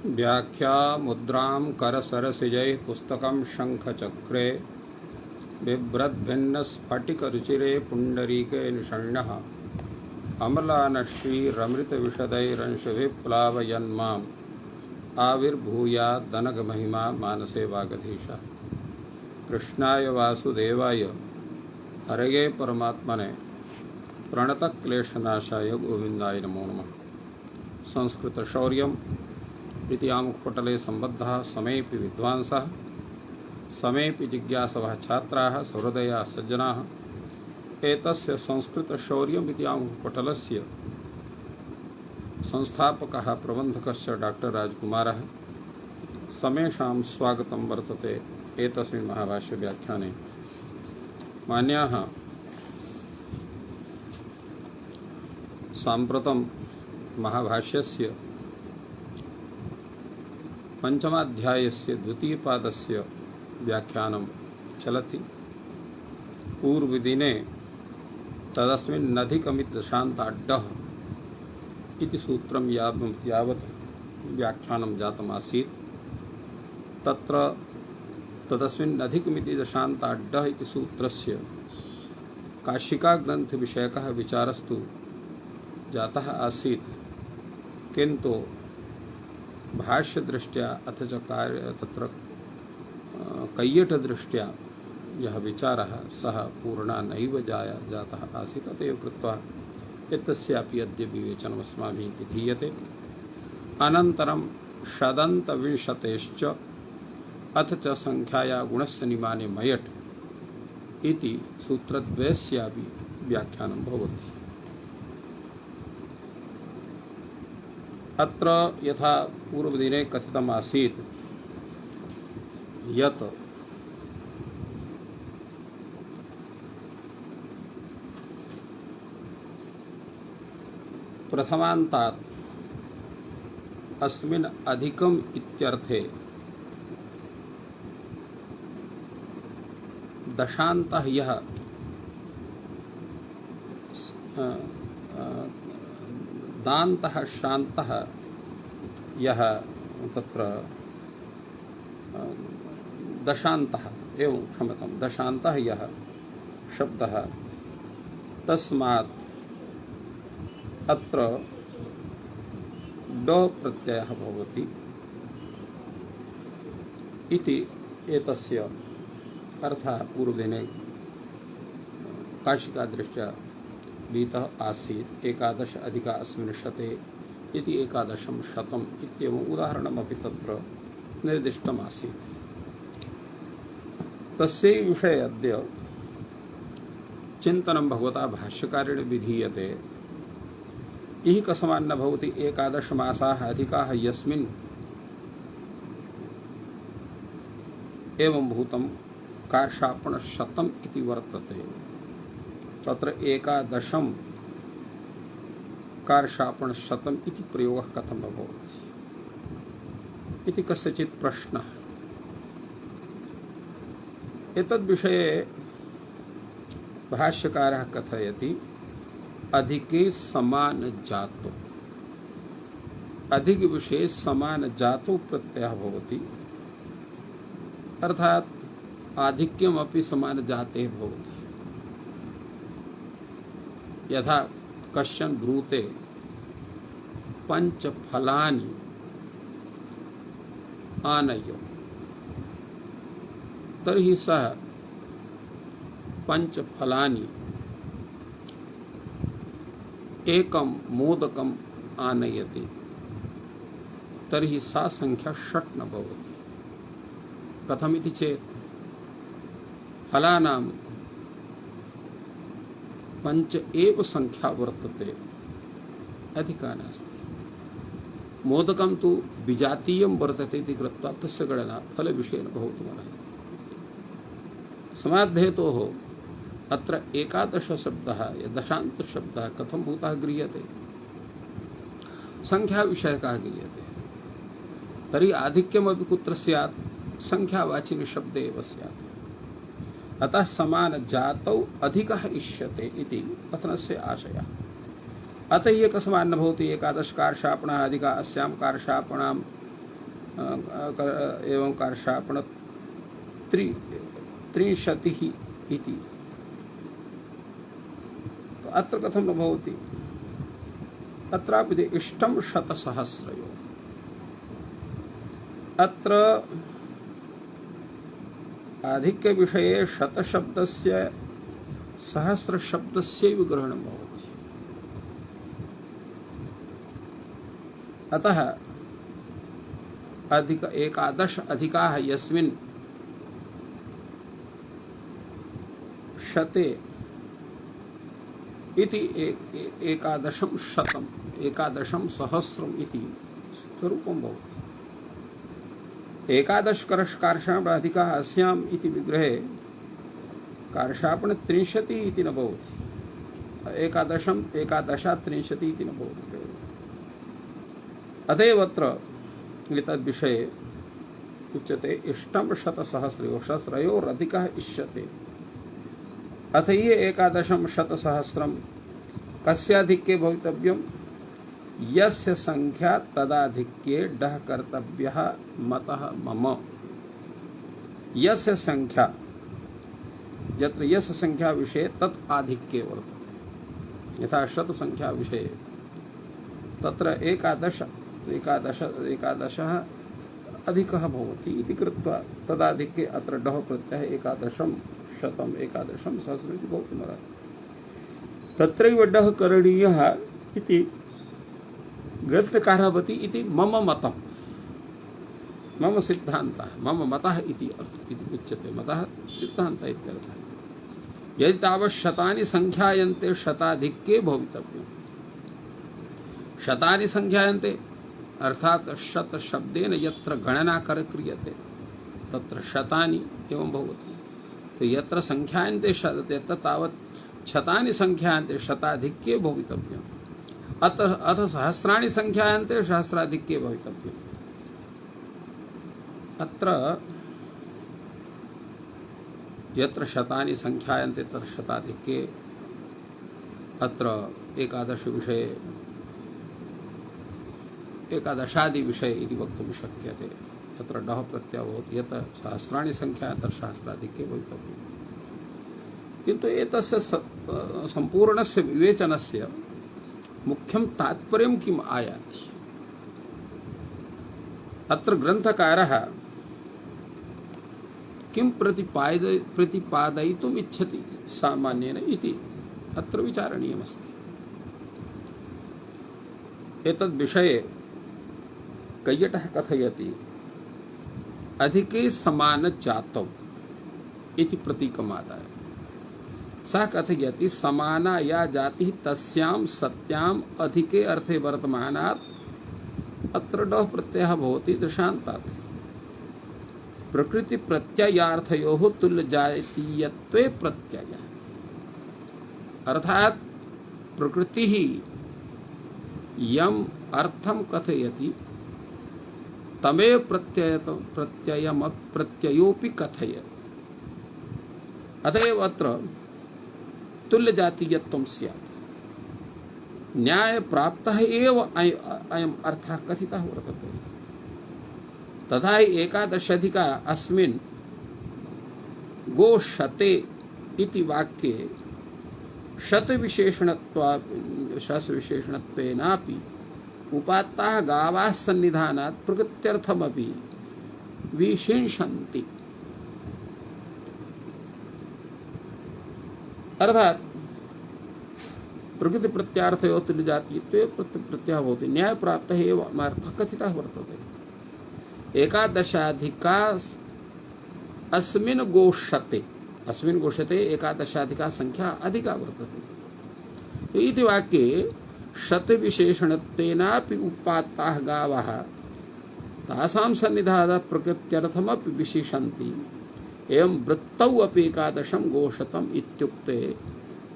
व्याख्या मुद्रां करसरसिजैः पुस्तकं शङ्खचक्रे बिभ्रद्भिन्नस्फटिकरुचिरे पुण्डरीके निषण्णः अमलानश्रीरमृतविशदैरंशुभिः आविर्भूयादनघमहिमा मानसे वागधीशः। कृष्णाय वासुदेवाय हरये परमात्मने प्रणतक्लेशनाशाय गोविन्दाय नमो नमः। संस्कृतशौर्यम् इति आमुखपटले सम्बद्धः समेऽपि विद्वांसः समेऽपि जिज्ञासवः छात्राः सहृदयाः सज्जनाः एतस्य संस्कृतशौर्यम् इति आमुखपटलस्य संस्थापकः प्रबन्धकश्च डॉक्टर राजकुमारः। समेषां स्वागतं वर्तते एतस्मिन् महाभाष्य व्याख्याने। मान्याः, साम्प्रतं महाभाष्यस्य पंचमाध्यायस्य द्वितीयपादस्य व्याख्यानं चलति। पूर्वदिने तदस्मिन्नधिकमितदशान्ताड्डः इति सूत्रं यावत् व्याख्यानं जातमासीत्। तत्र तदस्मिन्नधिकमिति दशान्ताड्डः इति सूत्रस्य काशिकाग्रन्थविषयकः विचारस्तु जातः आसीत्, किन्तु भाष्यदृष्ट्या अथ च तत्र कैयटदृष्ट्या यः विचारः सः पूर्णा नैव जातः आसीत्। अतएव कृत्वा एतस्यापि अद्य विवेचनमस्माभिः विधीयते। अनन्तरं षदन्तविंशतेश्च अथ च संख्याया गुणस्य निमाने मयट् इति सूत्रद्वयस्यापि व्याख्यानं भवति। अत्र यथा पूर्वदिने कथितम् आसीत् यत् प्रथमान्तात् अस्मिन् अधिकम् इत्यर्थे दशान्तः यः दान्तः शान्तः यः तत्र दशान्तः एवं क्षम्यतां दशान्तः यः शब्दः तस्मात् अत्र ड प्रत्ययः भवति इति एतस्य अर्थः पूर्वदिने काशिकादृष्ट्या वीतः आसीत्। 11 अधिक अस्मिन् शते इति 11 शतम् इत्येवम् उदाहरणमपि तत्र निर्दिष्टम् आसीत्। तस्य विषये अद्य चिन्तनं भगवता भाष्यकारेण विधीयते। इह कस्मान्न भवति 11 मासाः अधिकाः यस्मिन् एवं भूतं कार्षापणशतम् इति वर्तते। तत्र 11 कार्षापणशतम् इति प्रयोगः कथम् अभवत् इति कस्यचित् प्रश्नः। एतद्विषये भाष्यकारः कथयति अधिके समान जातो, अधिक विषये समान जातो प्रत्ययः भवति, अर्थात् आधिक्यमपि समान जाते भवति। यथा कश्चन ब्रूते पंचफलानि आनय, तर्हि सः पंचफलानि एकं मोदकम् आनयति, तर्हि सा संख्या षट् न भवति। कथमिति चेत् फलानां पंच एव संख्या वर्तते, अधिका नास्ति। मोदकं तु विजातीयं वर्तते इति कृत्वा तस्य गणना फलविषयेन भवितुमर्हति। समाद्धेतोः अत्र 11 शब्दः या दशान्त शब्दः कथं भूतः गृह्यते, संख्याविषयकः गृह्यते। तर्हि आधिक्यमपि कुत्र स्यात्, संख्यावाचिनि शब्दे एव स्यात्। अतः समान जातौ अधिकः इष्यते इति कथनस्य आशयः। अतः एकस्मान्न भवति एकादश कार्षापणः अधिका अस्यां कार्षापणां एवं कार्षापण त्रिंशतिः इति। तो अत्र कथं न भवति? अत्रापि इष्टं शतसहस्रयोः। अत्र आधिक्य विषये शतशब्दस्य सहस्रशब्दस्यैव ग्रहणं भवति। अतः अधिक एकादश अधिकाः यस्मिन् शते इति एकादशं शतम् एकादशं सहस्रम् इति स्वरूपं भवति। एकादश कार्षापण अधिकाः अस्याम् इति विग्रहे कार्षापण त्रिंशतिः इति न भवति। एकादशा त्रिंशतिः इति न भवति। अतएव अत्र एतद्विषये उच्यते इष्टं शतसहस्रयोः। सहस्रयोरधिकः इष्यते। अथ ये एकादशं शतसहस्रं कस्याधिक्ये भवितव्यं? यस्य संख्या तदाधिक्ये डः कर्तव्यः मतः मम। यस्य संख्या यत्र यस्य संख्या विषये तत् आधिक्ये वर्तते। यथा शत संख्या विषये तत्र एकादशः अधिकः भवति इति कृत्वा तदाधिक्ये अत्र डः प्रत्ययः एकादशं शतम् एकादशं सहस्रम् इति भवितुमर्हति। तत्रैव डः करणीयः इति ग्रंथकारवती इति मम मतम्, मम सिद्धान्तः, मम मतः इति उच्यते। मतः सिद्धान्तः इत्यर्थः। यदि तावत् शतानि संख्यायन्ते शताधिक्ये भवितव्यम्। शतानि संख्यायन्ते अर्थात शत शब्देन यत्र गणना क्रियते तत्र शतानि एवं भवति। तो यत्र संख्यायन्ते यत्र तावत् शतानि संख्यायन्ते शताधिक्ये भवितव्यम्। अथ सहस्राणि संख्यायन्ते सहस्राधिक्ये भवितव्यम्। अत्र यत्र शतानि संख्यायन्ते तत्र शताधिक्ये। अत्र एकादश विषये एकादशादि विषये इति वक्तुं शक्यते। तत्र डः प्रत्ययः भवति। यत् सहस्राणि संख्यायन्ते तत्र सहस्राधिक्ये भवितव्यम्। किन्तु एतस्य सम्पूर्णस्य विवेचनस्य मुख्यं तात्पर्यं किम् आयाति? अत्र ग्रन्थकारः किं प्रतिपादयितुम् इच्छति सामान्येन इति अत्र विचारणीयमस्ति। एतद् विषये कैयटः कथयति अधिके समानजातौ इति प्रतीकमादाय। सः कथयति समाना या जातिः तस्यां सत्याम् अधिके अर्थे वर्तमानात् अत्र डः प्रत्ययः भवति दृष्टान्तात्। प्रकृति प्रत्ययार्थयोः तुल्यजातीयत्वे प्रत्ययः। अर्थात प्रकृतिः यम् अर्थं कथयति तमेव प्रत्ययोऽपि कथयति। अतएव अत्र तुल्यजातीयत्वं स्यात्। न्यायप्राप्तः एव अयम् अर्थः कथितः वर्तते। तथा हि एकादशाधिका अस्मिन् गोशते इति वाक्ये शतविशेषणत्वेनापि उपात्ताः गावाः सन्निधानात् प्रकृत्यर्थमपि विशिंशन्ति। अर्थात प्रकृति प्रत्यार्थयोः तुल्यजातीयत्वे प्रत्ययः भवति। न्याय प्राप्तः एव अर्थः कथितः वर्तते। एकादशाधिका अस्मिन् गोष्ठते एकादशाधिका संख्या अधिका वर्तते। तो इति वाक्ये शतविशेषणत्वेनापि उपात्ताः गावः तासां सन्निधानात् प्रकृत्यर्थमपि विशिषन्ति। एवं वृत्तौ अपि एकादशं गोशतम् इत्युक्ते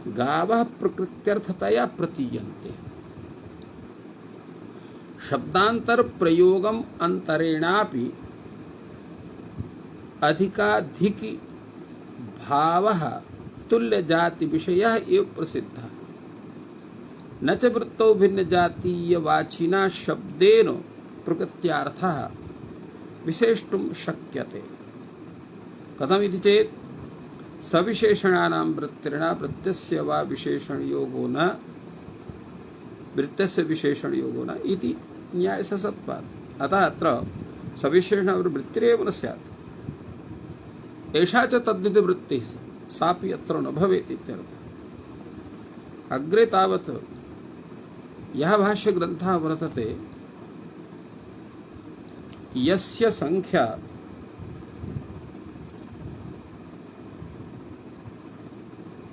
गावः प्रकृत्यर्थतया प्रतीयन्ते। शब्दांतर प्रयोगम अंतरेणापि अधिकाधिकी भावः तुल्य जाति विषयः एव प्रसिद्धः। न च वृत्तौ भिन्न जातीय वाचिना शब्देन प्रकृत्यार्थः विशेष्टुं शक्यते। कथमिति चेत् सविशेषणानां वृत्तिर्न वृत्तस्य वा विशेषणयोगो न वृत्तस्य विशेषणयोगो न इति न्यायसत्वात्। अतः अत्र सविशेषणवृत्तिरेव न स्यात्। एषा च तद्विधि वृत्तिः सापि अत्र न भवेत् इत्यर्थः। अग्रे तावत् यः भाष्यग्रन्थः वर्तते यस्य संख्या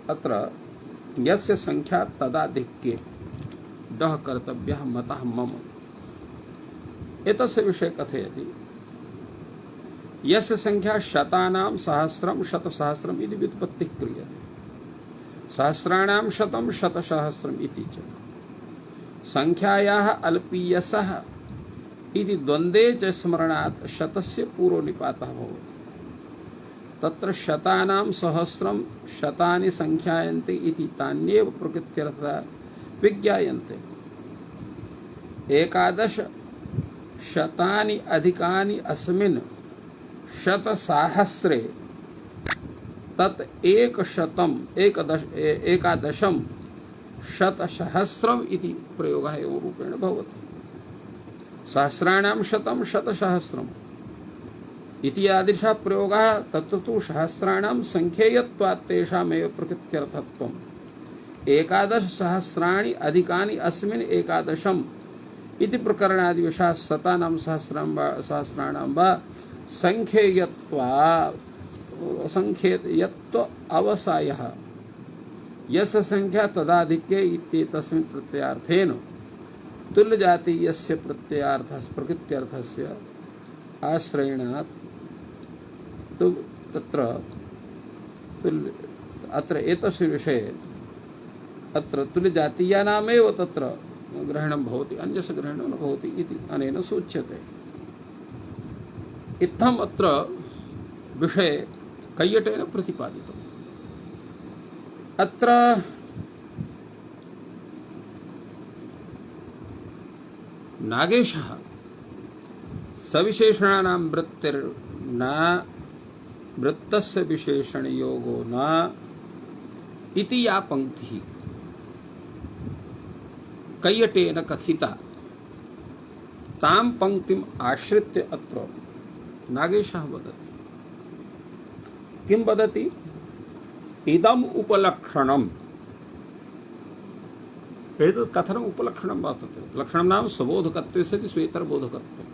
अत्र यस्य संख्या तदाधिक्ये डः कर्तव्यः मतः मम एतस्य विषये कथयति। यस्य संख्या शतानां सहस्रं शतसहस्रम् इति व्युत्पत्तिः क्रियते। सहस्राणां शतं शतसहस्रम् इति च संख्यायाः अल्पीयसः इति द्वन्द्वे च स्मरणात् शतस्य पूर्वनिपातः भवति। तत्र शतानां सहस्रं शतानि संख्यायन्ते इति तान्येव प्रकृत्यर्थः विज्ञायन्ते। एकादश शतानि अधिकानि अस्मिन् शतसाहस्रे तत् एकादशं शतसहस्रम् इति प्रयोगः एवं रूपेण भवति। सहस्राणां शतं शतसहस्रम् इति यादृशः प्रयोगः तत्र तु सहस्राणां संख्येयत्वात् तेषामेव प्रकृत्यर्थत्वम्। एकादश सहस्राणि अधिकानि अस्मिन् एकादशम् इति प्रकरणादिवशात् शतानां सहस्राणां वा संख्येयत्व अवसायः यस्य संख्या तदाधिक्ये इत्येतस्मिन् प्रत्ययार्थेन तुल्यजातीयस्य प्रकृत्यर्थस्य आश्रयणात् तत्र अत्र एतस्य विषये अत्र तुल्यजातीयानामेव तत्र ग्रहणं भवति, अन्यस्य ग्रहणं न भवति इति अनेन सूच्यते। इत्थम् अत्र विषये कैयटेन प्रतिपादितम्। अत्र नागेशः सविशेषणानां वृत्तिर्न वृत्तस्य विशेषणयोगो न इति या पंक्तिः कैयटेन कथिता तां पंक्तिम् आश्रित्य अत्र नागेशः वदति। किं वदति? इदम् उपलक्षणम्। एतत् कथनम् उपलक्षणं वर्तते। लक्षणं नाम स्वबोधकत्वे सति स्वेतरबोधकत्वम्।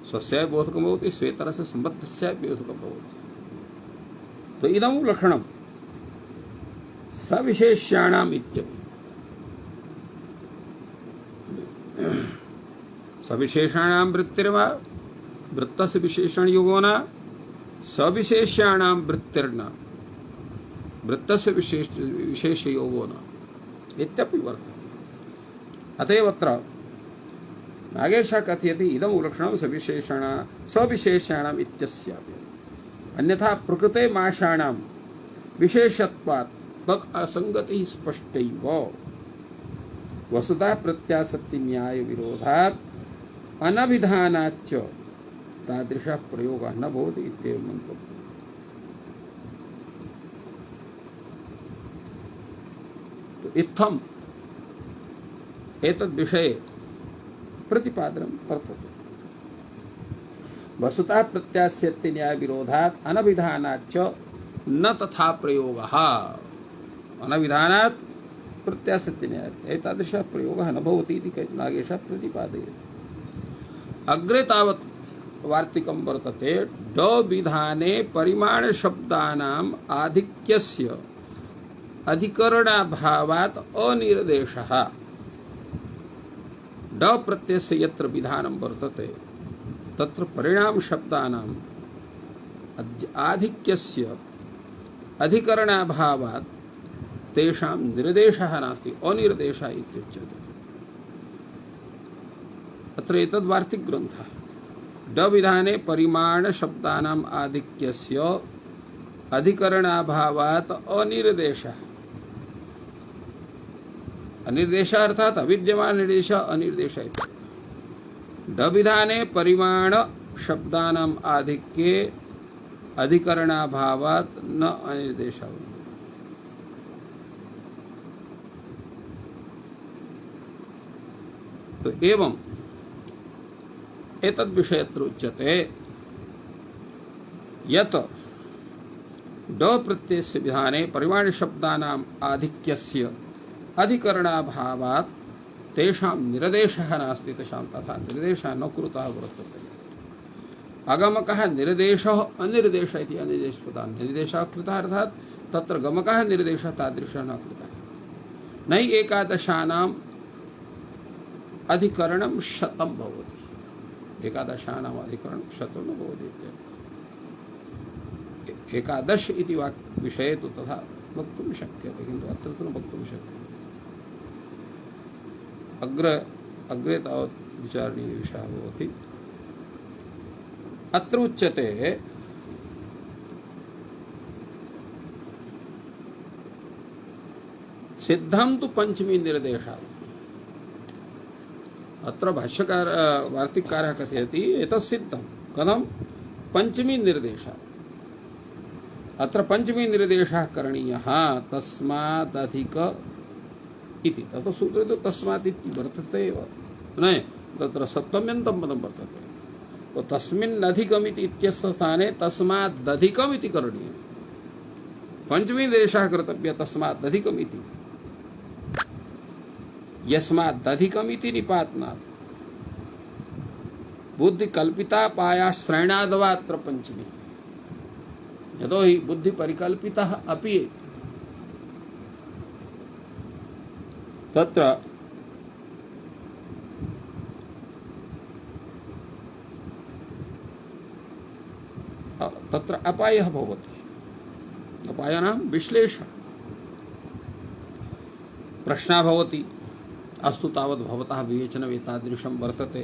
स्वस्य बोधकं भवति, स्वेतरस्य सम्बद्धस्य बोधकं भवति। तो इदम् लक्षणं सविशेष्याणाम् इत्यपि सविशेषाणां वृत्तिर्वा वृत्तस्य विशेषणयोगो न सविशेष्याणां वृत्तिर्न वृत्तस्य विशेषयोगो न इत्यपि वर्तते। अतएव अत्र नागेशः कथयति इदम् उपलक्षणं सविशेषाणाम् इत्यस्यापि। अन्यथा प्रकृते माशाणां विशेषत्वात् तद् असंगतिः स्पष्टैव। वस्तुतः प्रत्यासत्ति न्याय विरोधात् अनभिधानाच्च तादृशः प्रयोगः न भवति इत्येव मन्तव्यम्। तो इत्थम् एतद्विषये प्रतिपादनं वर्तते। वस्तुतः प्रत्यासत्ति न्याय विरोधात् अनभिधानाच्च न तथा प्रयोगः। अनभिधानात् प्रत्यासत्ति न्याय एतादृशः प्रयोगः न भवति इति नागेशः प्रतिपादयति। अग्रे तावत् वार्तिकं वर्तते ड विधाने परिमाण शब्दानाम् आधिक्यस्य अधिकरणाभावात् अनिर्देशः। ड प्रत्ययस्य यत्र विधानं वर्तते तत्र परिणाम शब्दानाम् आधिक्यस्य अधिकरणाभावात् तेषां निर्देशः नास्ति, अनिर्देशः इत्युच्यते। अत्र एतद् वार्तिकग्रन्थः ड विधाने परिमाण शब्दानाम् आधिक्यस्य अधिकरणाभावात् अनिर्देशः। अनिर्देशः अर्थात् अविद्यमान निर्देशः अनिर्देशः इति। डविधाने परिमाण शब्दानाम आधिक्ये अधिकरणाभावात् न अनिर्देशावत्। तो एवं एतद् विषयत्र उच्यते यत् ड प्रत्ययस्य विधाने परिमाण शब्दानाम् आधिक्यस्य अधिकरणाभावात् तेषां निर्देशः नास्ति, तेषां तथा निर्देशः न कुरुतः वर्तते। अगमकः निर्देशः अनिर्देश इति अनिर्देशपदा निर्देशः कृतः अर्थात् तत्र गमकः निर्देशः तादृशः न कृतः। नहि एकादशानाम् अधिकरणं शतं भवति, एकादशानाम् अधिकरणं शतं न भवति। एकादश इति विषये तु तथा वक्तुं शक्यते, किन्तु अत्र तु न वक्तुं शक्यते। अग्रे तावत् विचारणीयः विषयः भवति। अत्र उच्यते सिद्धं तु पंचमी निर्देशात्। अत्र भाष्यकार वार्तिककारः कथयति एतत् सिद्धं कथं पंचमी निर्देशात्। अत्र पंचमी निर्देशः करणीयः तस्मादधिक इति। तत्र सूत्रे तु तस्मात् इति वर्तते एव, न तत्र सप्तम्यन्तं पदं वर्तते। तो तस्मिन् अधिकमिति इत्यस्य स्थाने तस्मादधिकम् इति करणीयम्। पंचमी निर्देशः कर्तव्यः तस्मादधिकम् इति। यस्मादधिकम् इति निपातनात् बुद्धि कल्पिता पाया श्रैणादवा अत्र पंचमी। यतो हि बुद्धि परिकल्पितः अपि तत्र अपायः भवति। अपायानां विश्लेषः प्रश्नः भवति। अस्तु तावत् भवतः विवेचनम् एतादृशं वर्तते,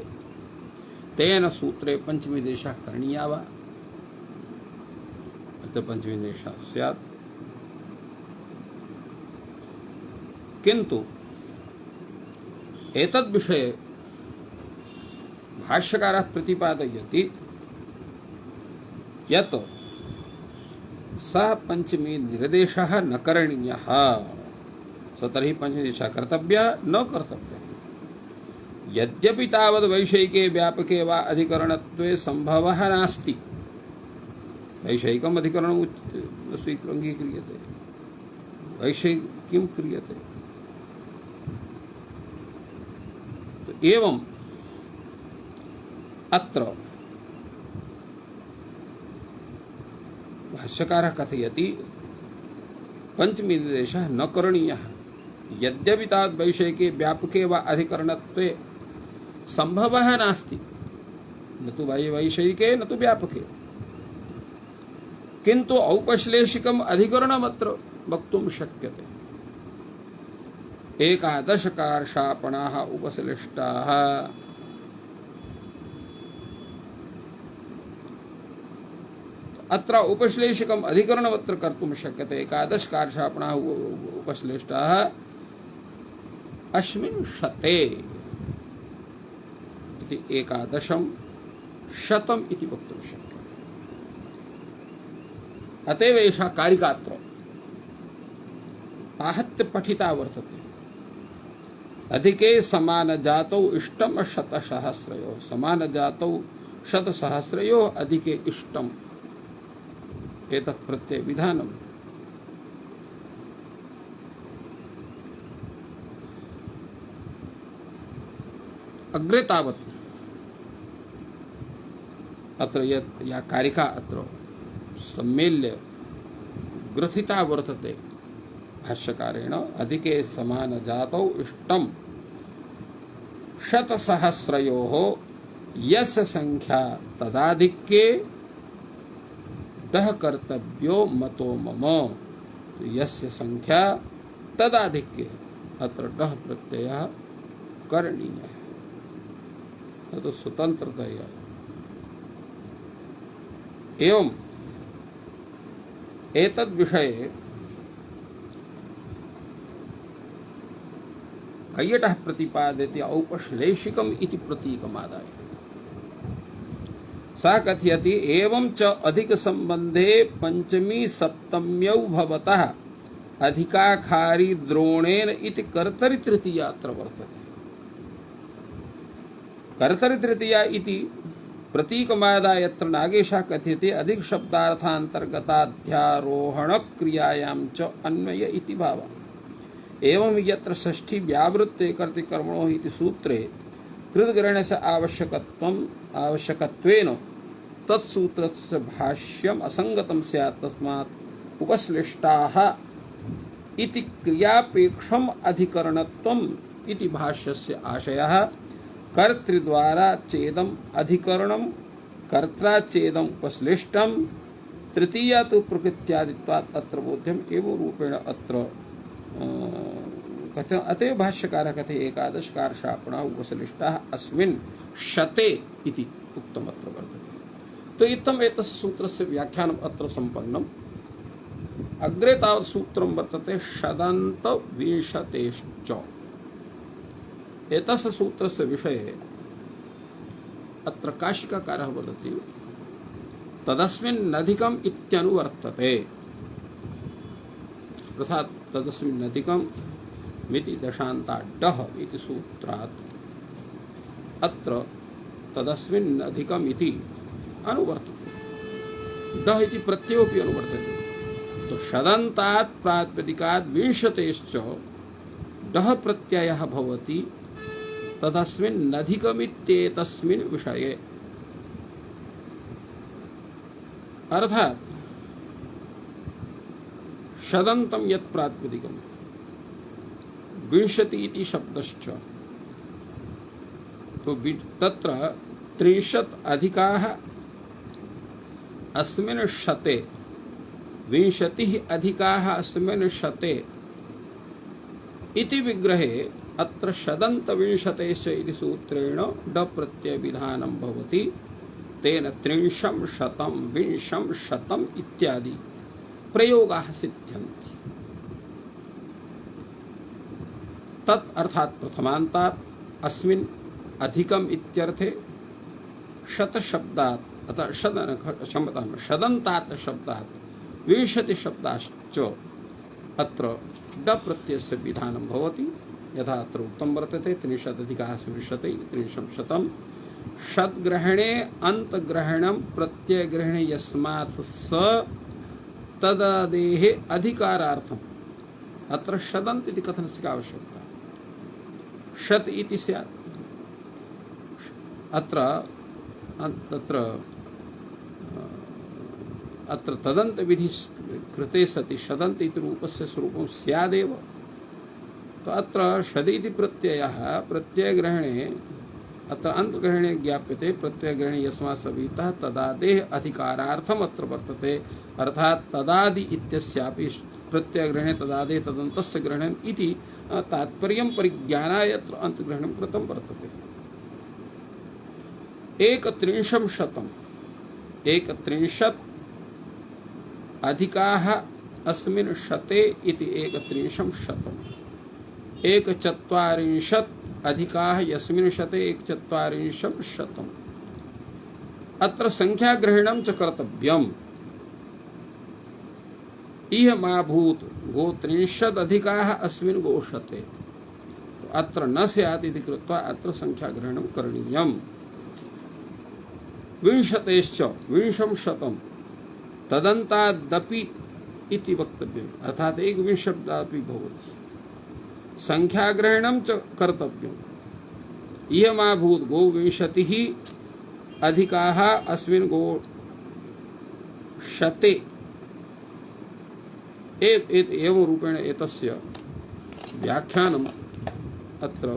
तेन सूत्रे पंचमी निर्देशः करणीयः वा? अत्र पंचमी निर्देशः स्यात्, किन्तु एतद् विषये भाष्यकारः प्रतिपादयति यत् सः पंचमी निर्देशः न करणीयः। स तर्हि पंचमी निर्देशः कर्तव्यः न कर्तव्यः। यद्यपि तावद् वैषयिके व्यापके वा अधिकरणत्वे संभवः नास्ति। वैषयिकम् अधिकरणम् स्वीक्रियते, वैषयिकीं क्रियते। तो एवं अत्र भाष्यकारः कथयति पंचमी निर्देशः न करणीयः। यद्यपि तावद् वैषयिके व्यापके वा अधिकरणत्वे संभवः नास्ति, न तु वैषयिके न तु व्यापके, किन्तु औपश्लेषिकम् अधिकरणमत्र वक्तुं शक्यते। एकादशकार्षापणाः उपश्लिष्टाः। अत्र उपश्लेषिकम् अधिकरणमत्र कर्तुं शक्यते। एकादशकार्षापणाः उपश्लिष्टाः अस्मिन् शते इति एकादशं शतम् इति वक्तुं शक्यते। अतएव एषा कारिका अत्र आहत्य पठिता वर्तते। अधिके समानजातौ इष्टम् शतसहस्रयोः। समानजातौ शतसहस्रयोः अधिके इष्टम् एतत् प्रत्यय विधानम्। अग्रे तावत् अत्र या कारिका अत्र सम्मेल्य ग्रथिता वर्तते भाष्यकारेण। अधिके समानजातौ इष्टम् शतसहस्रयोः यस्य संख्या तदाधिक्ये दह कर्तव्यो मतो मम। तो यस्य संख्या तदाधिक्ये अत्र डः प्रत्ययः करणीयः। तो स्वतंत्रतया एवं एतद् विषये कैयटः प्रतिपादयति औपश्लेषिकम् इति प्रतीकमादाय। सः कथयति एवं च अधिक संबंधे पंचमी सप्तम्यौ भवतः अधिकाखारी द्रोणेन इति कर्तरि तृतीया अत्र वर्तते। कर्तरि तृतीया इति प्रतीकमादा यत्र नागेशः कथ्यते अधिक शब्दार्थान्तर्गताध्यारोहण क्रियायां च अन्वय इति भावः। एवं यत्र षष्ठी व्यावृत्ते कर्तृकर्मणो इति सूत्रे कृतग्रहणस्य आवश्यकत्वेन तत्सूत्रस्य भाष्यम् असंगतं स्यात्, तस्मात् उपश्लिष्टाः इति क्रियापेक्षम् अधिकरणत्वम् इति भाष्यस्य आशयः। कर्तृद्वारा चेदम् अधिकरणं कर्त्रा चेदम् उपश्लिष्टं तृतीया तु प्रकृत्यादित्वात् अत्र बोध्यम् एव रूपेण अत्र कथ्यते। अतएव भाष्यकारः कथयति एकादश कारशापणः उपश्लिष्टाः अस्मिन् शते इति उक्तमत्र वर्तते। तो इत्थम् एतस्य सूत्रस्य व्याख्यानम् अत्र सम्पन्नम्। अग्रे तावत् सूत्रं वर्तते षदन्त विंशतेश्च। एतस्य सूत्रस्य विषये अत्र काशिकाकारः वदति तदस्मिन्नधिकम् इत्यनुवर्तते, अर्थात् तदस्मिन्नधिकम् मिति दशान्ताड्डः इति सूत्रात् अत्र तदस्मिन्नधिकम् इति अनुवर्तते। डः इति प्रत्ययोऽपि अनुवर्तते। तो षदन्तात् प्रातिपदिकात् विंशतेश्च डः प्रत्ययः भवति तदस्मिन्नधिकमित्येतस्मिन् विषये। अर्थात् षदन्तं यत् प्रातिपदिकं विंशति इति शब्दश्च, तो तत्र 30 अधिकाः अस्मिन् शते 20 अधिकाः अस्मिन् शते इति विग्रहे अत्र षदन्त विंशतेश्च इति सूत्रेण ड प्रत्यय विधानं भवति। तेन 30 शतं 20 शतम् इत्यादि प्रयोगाः सिद्ध्यन्ति। तत् अर्थात् प्रथमान्तात् अस्मिन् अधिकम् इत्यर्थे शत शब्दात् अतः षदन्तात् शब्दात् 20 शब्दाश्च अत्र ड प्रत्ययस्य विधानं भवति। यथा अत्र उक्तं वर्तते 30 अधिकाः 30 शतं षद्ग्रहणे अन्तग्रहणं प्रत्ययग्रहणे यस्मात् स तदादेः अधिकारार्थम् अत्र षदन्त इति कथनस्य आवश्यकता। षत् इति स्यात्। अत्र तदन्त विधि कृते सति षदन्त इति रूपस्य स्वरूपं स्यादेव। तो अत्र षदिति प्रत्ययः प्रत्ययग्रहणे अत्र अन्तग्रहणे ज्ञाप्यते। प्रत्ययग्रहणे यस्मात् सवितः तदादेः अधिकारार्थम् अत्र वर्तते। अर्थात् तदादि इत्यस्यापि प्रत्ययग्रहणे तदादेः तदन्तस्य ग्रहणम् इति तात्पर्यं परिज्ञानाय अत्र अन्तग्रहणं कृतं वर्तते। 31 शतम् 31 अधिकाः अस्मिन् शते इति 31 शतम् 140 अधिकाः यस्मिन् शते 140 शतम्। अत्र संख्याग्रहणं च कर्तव्यम्। इह मा भूत गो 30 अधिकाः अस्मिन् गोशते। तो अत्र न स्यात् इति कृत्वा अत्र संख्याग्रहणं करणीयम्। 20 शतं तदन्तादपि इति वक्तव्यम्। अर्थात् एकविंश शब्दापि भवति। संख्याग्रहणं च कर्तव्यम्। इह मा भूत गो 20 अधिकाः अस्मिन् गो शते। एवं रूपेण एतस्य व्याख्यानम् अत्र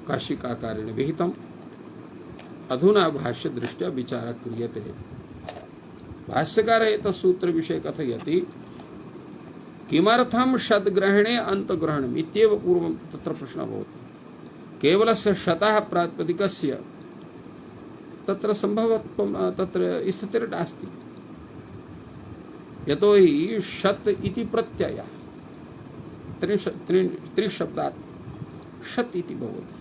काशिकाकारेण विहितम्। अधुना भाष्य दृष्ट्या विचारः क्रियते। भाष्यकारः एतत् सूत्रविषये कथयति किमर्थं षद्ग्रहणे अन्तग्रहणम् इत्येव पूर्वं तत्र प्रश्नः भवति। केवलस्य शतः प्रातिपदिकस्य तत्र सम्भवत्वं तत्र स्थितिर्नास्ति। यतोहि षत् इति प्रत्ययः 30 शब्दात् षत् इति भवति।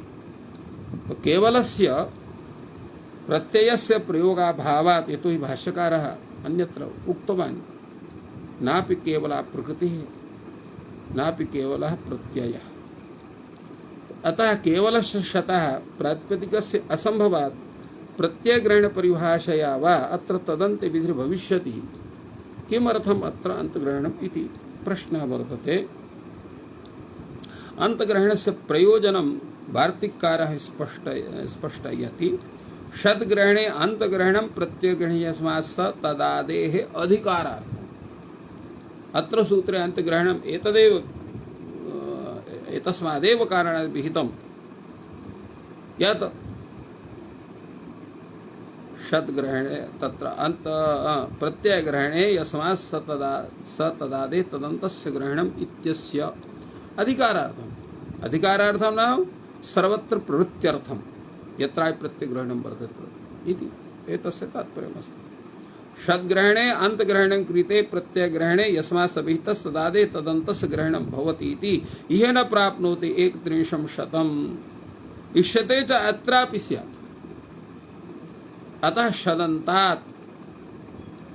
तो केवलस्य प्रत्ययस्य प्रयोगाभावात् यतो हि भाष्यकारः अन्यत्र उक्तवान् नापि केवला प्रकृतिः नापि केवलः प्रत्ययः। अतः केवलस्य शतः प्रातिपदिकस्य असंभवात् प्रत्ययग्रहण परिभाषया वा अत्र तदन्ते विधि भविष्यति। किमर्थम् अत्र अंतग्रहणम् इति प्रश्नः वर्तते। अंतग्रहणस्य प्रयोजनं वार्तिककारः स्पष्टयति। शतग्रहणे अंतग्रहणं प्रत्ययग्रहणे यस्मात् स तदादेः अधिकारार्थम्। अत्र सूत्रे अंतग्रहणम् एतदेव एतस्मादेव कारणात् विहितं यत् शतग्रहणे तत्र अंत प्रत्ययग्रहणे यस्मात् स तदादे तदन्तस्य ग्रहणम् इत्यस्य अधिकारार्थम्। अधिकारार्थं नाम सर्वत्र प्रवृत्त्यर्थं यत्र प्रत्ययग्रहणं वर्तते इति एतस्य तात्पर्यमस्ति। शतग्रहणे अंतग्रहणं क्रियते प्रत्ययग्रहणे यस्मात् सविहितः तदादे तदन्तस्य ग्रहणं भवति इति इह न प्राप्नोति एकत्रिंशं शतम् इष्यते च अत्रापि स्यात्। अतः शदन्तात्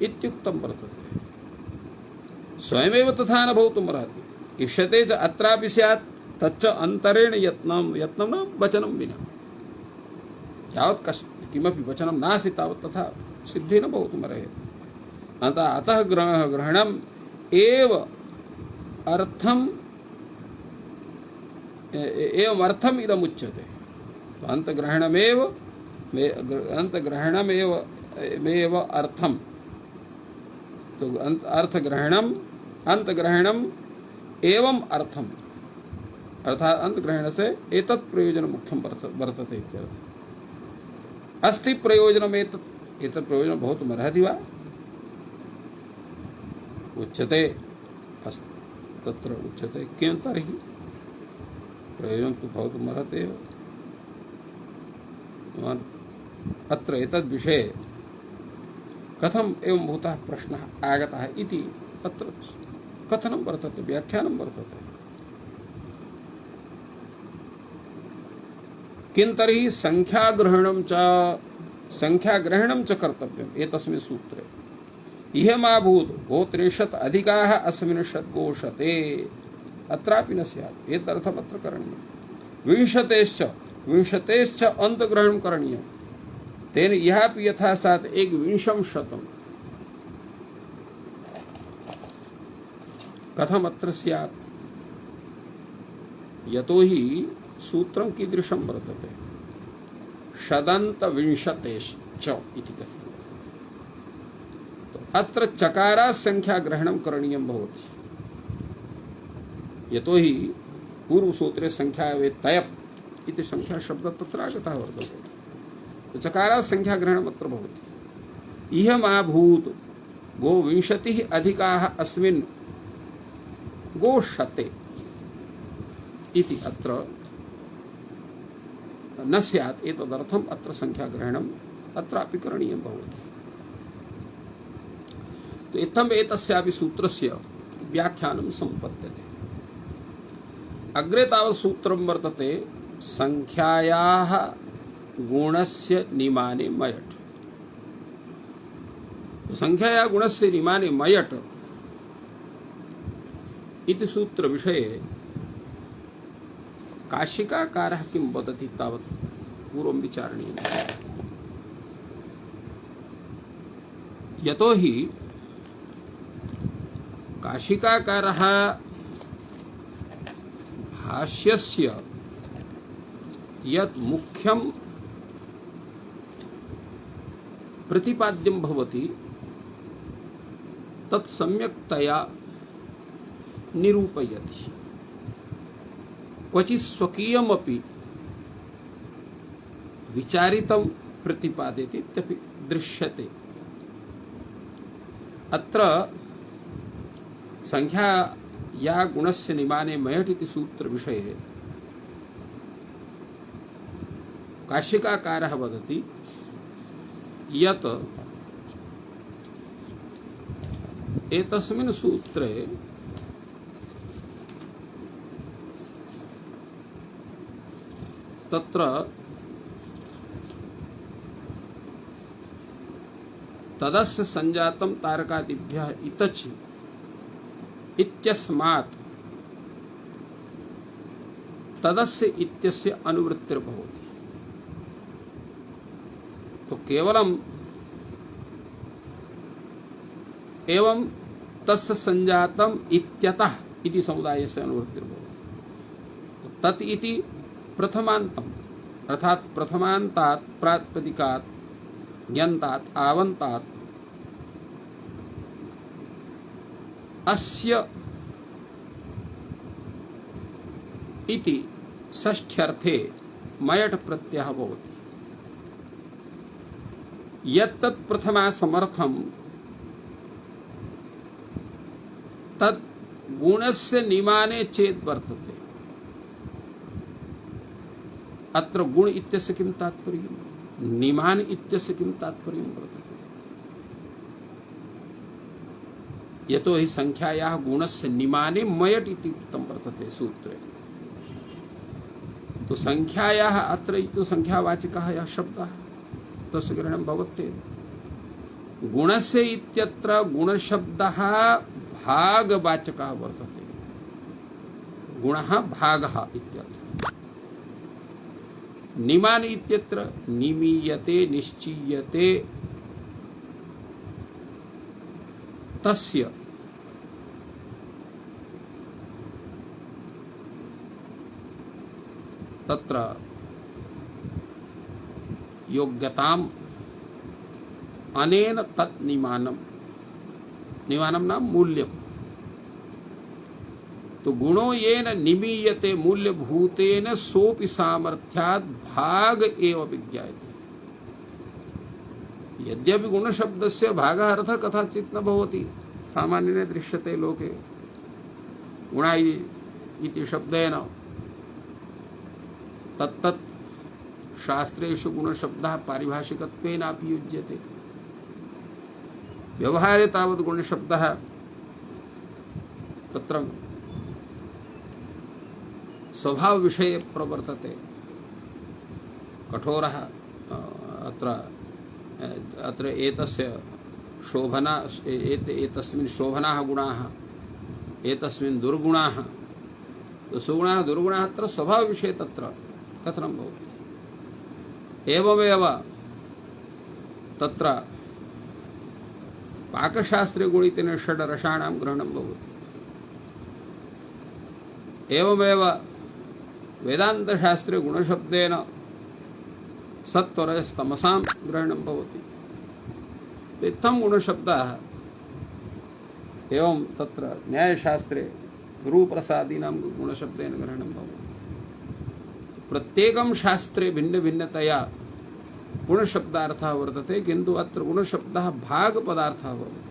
इत्युक्तं वर्तते। स्वयमेव तथा न भवितुमर्हति। इष्यते च अत्रापि स्यात् तच्च अंतरेण यत्नं न वचनं विना। यावत् किमपि वचनं नास्ति तावत् तथा सिद्धि न भवितुमर्हति। अतः ग्रहणम् एव अर्थम् एवमर्थम् इदमुच्यते। अंतग्रहणमेव अंतग्रहणमेव अर्थम। तो अर्थग्रहणम अंतग्रहणम एवं अर्थम अर्थात अंतग्रहण से एतत् प्रयोजन मुख्यम वर्तते इत्यर्थः। अस्ति प्रयोजनम एतत् प्रयोजन बहुत मर्हति वा उच्यते। तत्र उच्यते किं तर्हि प्रयोजन तो बहुत मर्हते एव। अत्र एतद् विषये कथम एवं भूतः प्रश्नः आगतः इति अत्र कथनं वर्तते, व्याख्यानं वर्तते। किं तर्हि संख्याग्रहणं च कर्तव्यम् एतस्मिन् सूत्रे। इहमाभूत् गोत्रिंशत् अधिकाः अस्मिन् षट्कोशते अत्रापि न स्यात्। एतदर्थम् अत्र करणीयम्। विंशतेश्च अंतग्रहणं करणीयम्। तेन यहापि यथा सात एक विंशम शतम् कथम अत्र स्यात्। यतो हि सूत्रं कीदृशं वर्तते शदन्त विंशतेश्च इति कथ्यते। तो अत्र चकारा संख्या ग्रहणं करणीयं भवति। यतो हि पूर्व सूत्रे संख्या वे तयप इति संख्या शब्द तत्र आगतः वर्तते। तो चकारा संख्या ग्रहणम् अत्र भवति। इह महाभूत गोविंशतिः अधिकाः अस्मिन् गोशते इति अत्र न स्यात्। एतदर्थम् अत्र संख्या ग्रहणम् अत्रापि करणीयं भवति। तो इत्थम् एतस्यापि सूत्रस्य व्याख्यानं सम्पद्यते। अग्रे तावत् सूत्रं वर्तते संख्यायाः गुणस्य निमाने मयट। संख्याया गुणस्य निमाने मयट इति सूत्र विषये काशिकाकारः किं वदति तावत् पूर्वं विचारणीयम्। यतो हि काशिकाकारः भाष्यस्य यत् मुख्यं प्रतिपाद्यं भवति तत् सम्यक्तया निरूपयति। क्वचित् स्वकीयमपि विचारितं प्रतिपादयति इत्यपि दृश्यते। अत्र संख्या या गुणस्य निमाने मयट इति सूत्र विषये काशिकाकारः वदति यत् एतस्मिन् सूत्रे तत्र तदस्य संजातम तारकादिभ्यः इतचि इत्यस्मात् तदस्य इत्यस्य अनुवृत्तिर्भवति। तो केवलम एवं तस्य संजातम इत्यतः इति समुदायस्य अनुवृत्तिर्भवति। तो तत् इति प्रथमान्तम अर्थात प्रथमान्तात् प्रातिपदिकात् ज्ञन्तात् आवन्तात् अस्य इति षष्ठ्यर्थे मयट प्रत्ययः भवति। यत्तत् प्रथमा समर्थम तत् गुणस्य निमाने चेत् वर्तते। अत्र गुण इत्यस्य किं तात्पर्यम्, निमान इत्यस्य किं तात्पर्यं वर्तते। यतो हि संख्यायाः गुणस्य निमाने मयट इति उक्तं वर्तते सूत्रे। तो संख्यायाः अत्र इति संख्यावाचकः यः शब्दः तस्य ग्रहणं भवत्येव। गुणस्य इत्यत्र गुणशब्दः भागवाचकः वर्तते। गुणः भागः इत्यर्थः। निमान इत्यत्र निमीयते निश्चीयते तस्य तत्र योग्यताम् अनेन तत् निमानम नाम मूल्यम। तो गुणो येन निमीयते मूल्यभूतेन सोपि सामर्थ्यात् भाग एव विज्ञायते। यद्यपि गुणशब्दस्य भागः अर्थः कदाचित् न भवति, सामान्येन दृश्यते लोके गुणा इति शब्देन तत्तत् शास्त्रेषु गुणशब्दः पारिभाषिकत्वेन अपि युज्यते। व्यवहारे तावत् गुणशब्दः तत्र स्वभाव विषये प्रवर्तते। कठोरः अत्र एतस्य शोभना एतस्मिन् शोभनाः गुणाः एतस्मिन् दुर्गुणाः। तो सुगुणाः दुर्गुणाः अत्र स्वभाव विषये तत्र कथनं भवति। एवमेव तत्र पाकशास्त्रे गुणितेन षड्रसाणां ग्रहणं भवति। एवमेव वेदान्तशास्त्रे गुणशब्देन सत्वरजस्तमसां ग्रहणं भवति। इत्थं गुणशब्दः एवं तत्र न्यायशास्त्रे गुरुप्रसादीनां गुणशब्देन ग्रहणं भवति। प्रत्येकं शास्त्रे भिन्नभिन्नतया गुणशब्दार्थः वर्तते, किन्तु अत्र गुणशब्दः भागपदार्थः भवति।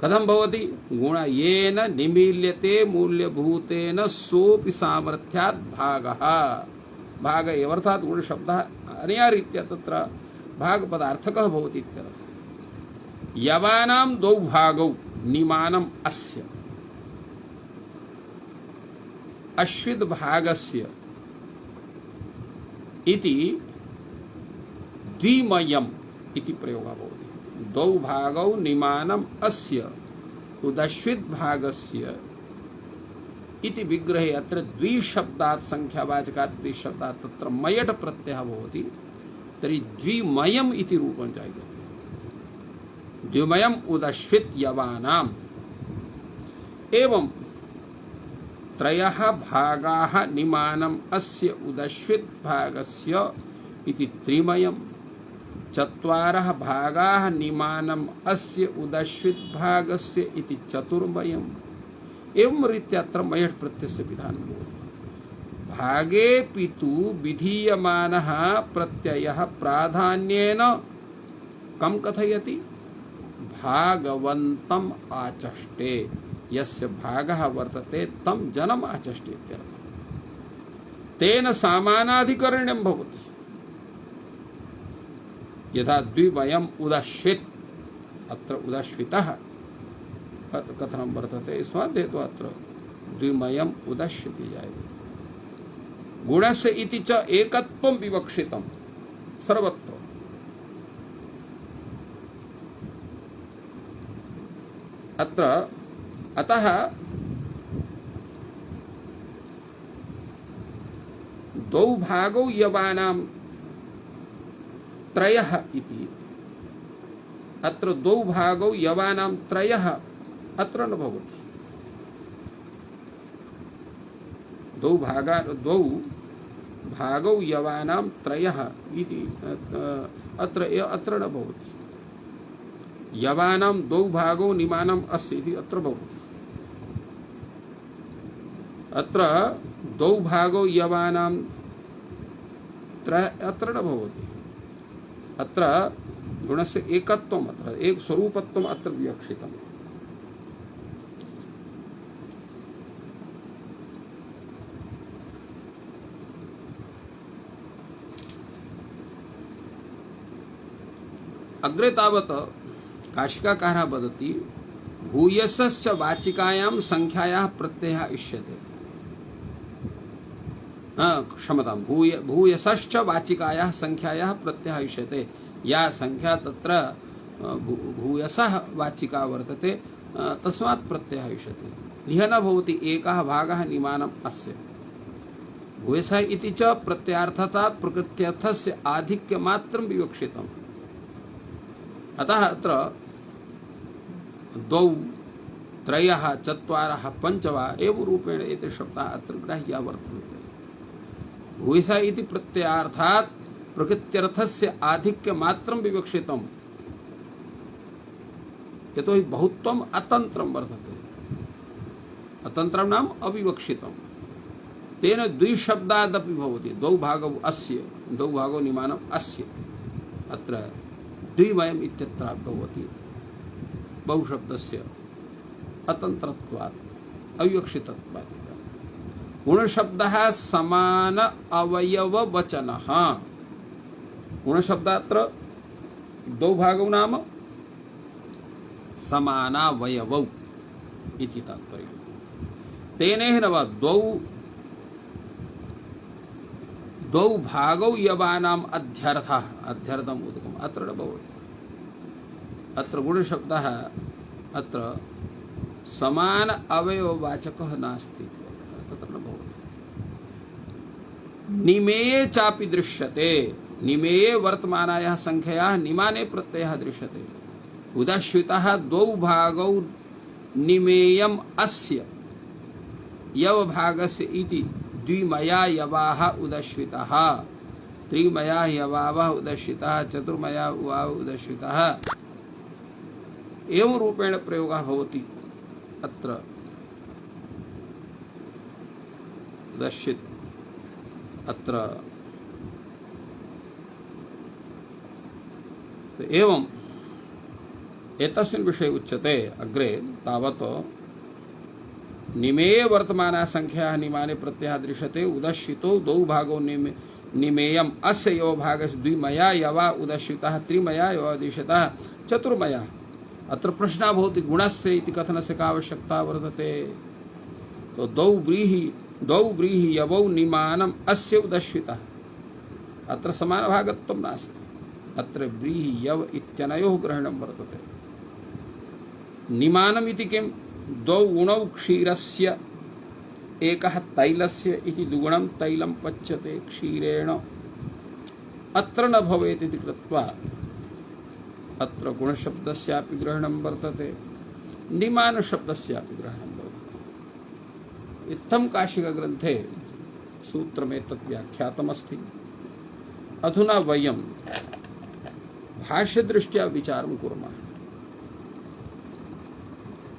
कथं भवति? गुण येन निमील्यते मूल्यभूतेन सोपि सामर्थ्यात् भागः। भाग एवर्थात् गुणशब्दः अनया रीत्या तत्र भागपदार्थकः भवति इत्यर्थः। यवानां द्वौ भागौ निमानम् अस्य अश्विद् भागस्य इति द्विमयम् इति प्रयोगः भवति। द्वौ भागौ निमानम् अस्य उदश्विद् भागस्य इति विग्रहे अत्र द्विशब्दात् संख्यावाचकात् द्विशब्दात् तत्र मयट प्रत्ययः भवति। तर्हि द्विमयम् इति रूपं जायते। द्विमयम् उदश्वित् यवानाम्। एवं त्रयः भागाः निमानम् अस्य उदश्वित् भागस्य इति त्रिमयम्। चत्वारः भागाः निमानम् अस्य उदश्वित् भागस्य इति चतुर्मयम्। एवं रीत्या अत्र मयट प्रत्ययस्य विधानं भवति। भागे पितु विधीयमानः प्रत्ययः प्राधान्येन कं कथयति? भागवन्तम् आचष्टे। यस्य भागः वर्तते तं जनम् आचष्टे इत्यर्थः। तेन सामानाधिकरण्यं भवति। यथा द्विमयम् उदश्वित्, अत्र उदश्वितः कथनं वर्तते स्वाध्येतु अत्र द्विमयम् उदश्यति जायते। गुणस्य इति च एकत्वं विवक्षितं सर्वत्र। अत्र अतः द्वौ भागौ यवानां त्रयः इति। अत्र द्वौ भागौ यवानां त्रयः अत्र न भवति। द्वौ भागौ यवानां त्रयः इति अत्र न भवति। यवानां द्वौ भागौ निमानम् अस्य इति अत्र भवति। अत्र द्वौ भागौ यवानां अत्र न भवति। अत्र गुणस्य एकत्वम्, अत्र एक स्वरूपत्वम् अत्र विवक्षितम्। अग्रे तावत् काशिकाकारः वदति भूयसश्च वाचिकायां संख्यायाः प्रत्ययः इष्यते। क्षमतां भूयसश्च वाचिकायाः संख्यायाः प्रत्ययः इष्यते। या संख्या तत्र भूयसः वाचिका वर्तते तस्मात् प्रत्ययः इष्यते। यह न भवति एकः भागः निमानम् अस्य। भूयसः इति च प्रत्ययार्थता प्रकृत्यर्थस्य आधिक्यमात्रं विवक्षितम्। अतः अत्र द्वौ त्रयः चत्वारः पञ्च वा एवं रूपेण एते शब्दाः अत्र ग्राह्याः वर्तन्ते। भूयसः इति प्रत्ययार्थात् प्रकृत्यर्थस्य आधिक्यमात्रं विवक्षितम्। यतोहि बहुत्वम् अतन्त्रं वर्तते। अतन्त्रं नाम अविवक्षितम्। तेन द्विशब्दादपि भवति। द्वौ भागौ अस्य, द्वौ भागौ निमानम् अस्य। अत्र द्विमयम् इत्यत्र भवति। बहुशब्दस्य अतन्त्रत्वात् अविवक्षितत्वात्। गुणशब्दः समान अवयववचनः। गुणशब्द अत्र द्वौ भागौ नाम समानावयवौ इति तात्पर्यम्। तेनेह न वा द्वौ भागौ यवानाम् अध्यर्थः, अध्यर्थम् उदकम् अत्र न भवति। अत्र गुणशब्दः अत्र समान अवयववाचकः नास्ति, तत्र न भवति। निमेये चापि दृश्यते। निमेये वर्तमानायाः संख्यायाः निमाने प्रत्ययः दृश्यते। उदाश्रितः द्वौ भागौ निमेयम् अस्य यवभागस्य इति द्विमया यवाः उदश्रितः, त्रिमया यवावः उदश्रितः, चतुर्मया उवावः उदश्रितः एवं रूपेण प्रयोगः भवति। अत्र उदश्रित अत्र एवं एतस्मिन् विषये उच्यते अग्रे तावत् निमेय वर्तमाना संख्या निमाने प्रत्ययः दृश्यते। उदश्रितो द्वौ भागौ निमेयम् अस्य यो भागस्य द्विमया यवा उदश्रितः, त्रिमया यवा दृश्यतः, चतुर्मया। अत्र प्रश्नः भवति गुणस्य इति कथनस्य का आवश्यकता वर्तते। तो द्वौ व्रीहि यवौ निमानम् अस्य उदश्रितः। अत्र समानभागत्वं नास्ति। अत्र व्रीहि यव इत्यनयोः ग्रहणं वर्तते। निमानम् इति किम्? द्वौ गुणौ क्षीरस्य एकः तैलस्य इति द्विगुणं तैलं पच्यते क्षीरेण। अत्र न भवेत् इति कृत्वा अत्र गुणशब्दस्यापि ग्रहणं वर्तते, निमानशब्दस्यापि ग्रहणं वर्तते। इत्थं काशिकग्रन्थे सूत्रमेतत् व्याख्यातमस्ति। अधुना वयं भाष्यदृष्ट्या विचारं कुर्मः।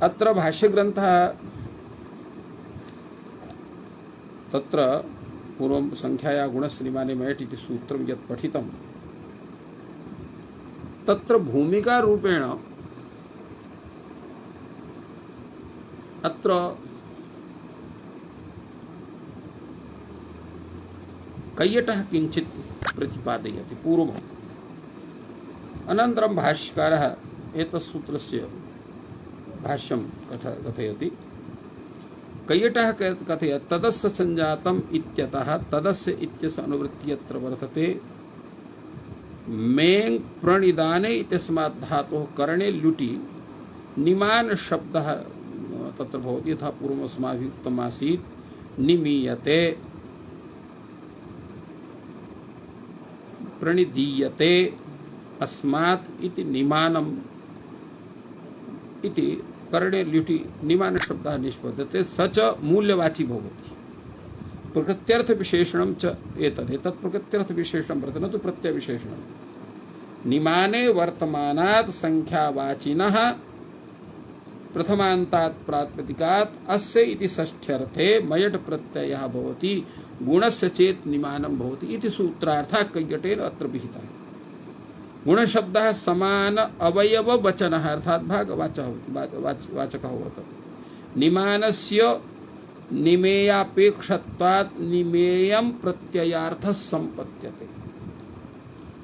अत्र भाष्यग्रन्थः तत्र पूर्वं संख्याया गुणस्य निमाने मैट् इति सूत्रं यत् पठितं तत्र भूमिका रूपेण अत्र कैयटः किञ्चित् प्रतिपादयति पूर्वम्। अनन्तरं भाष्यकारः एतत् सूत्रस्य भाष्यं कथयति। कैयटः कथयति तदस्य संजातम् इत्यतः तदस्य इत्यस्य अनुवृत्ति यत्र वर्तते मेङ् प्रणिदाने इत्यस्मात् धातोः करणे लुटि निमान शब्दः तत्र भवति। यथा पूर्वमस्माभिः उक्तम् आसीत् निमीयते, प्रणिदीयते, अस्मात् इति निमानम् इति करणे ल्युटि निमान शब्दः निष्पद्यते। स च मूल्यवाची भवति। प्रकृत्यर्थ विशेषणं च एतत् प्रकृत्यर्थ विशेषणं वर्तते, न तु प्रत्यय विशेषणं। निमाने वर्तमानात् संख्यावाचिनः प्रथमान्तात् प्रातिपदिकात् अस्य इति षष्ठ्यर्थे मयट प्रत्ययः भवति, गुणस्य चेत् निमानं भवति इति सूत्रार्थः कैयटेन अत्र विहितः। गुणशब्दः समान अवयव वचनः अर्थात् भागवाचकः वर्तते। निमानस्य निमेयापेक्षत्वात् निमेयं प्रत्ययार्थः सम्पद्यते।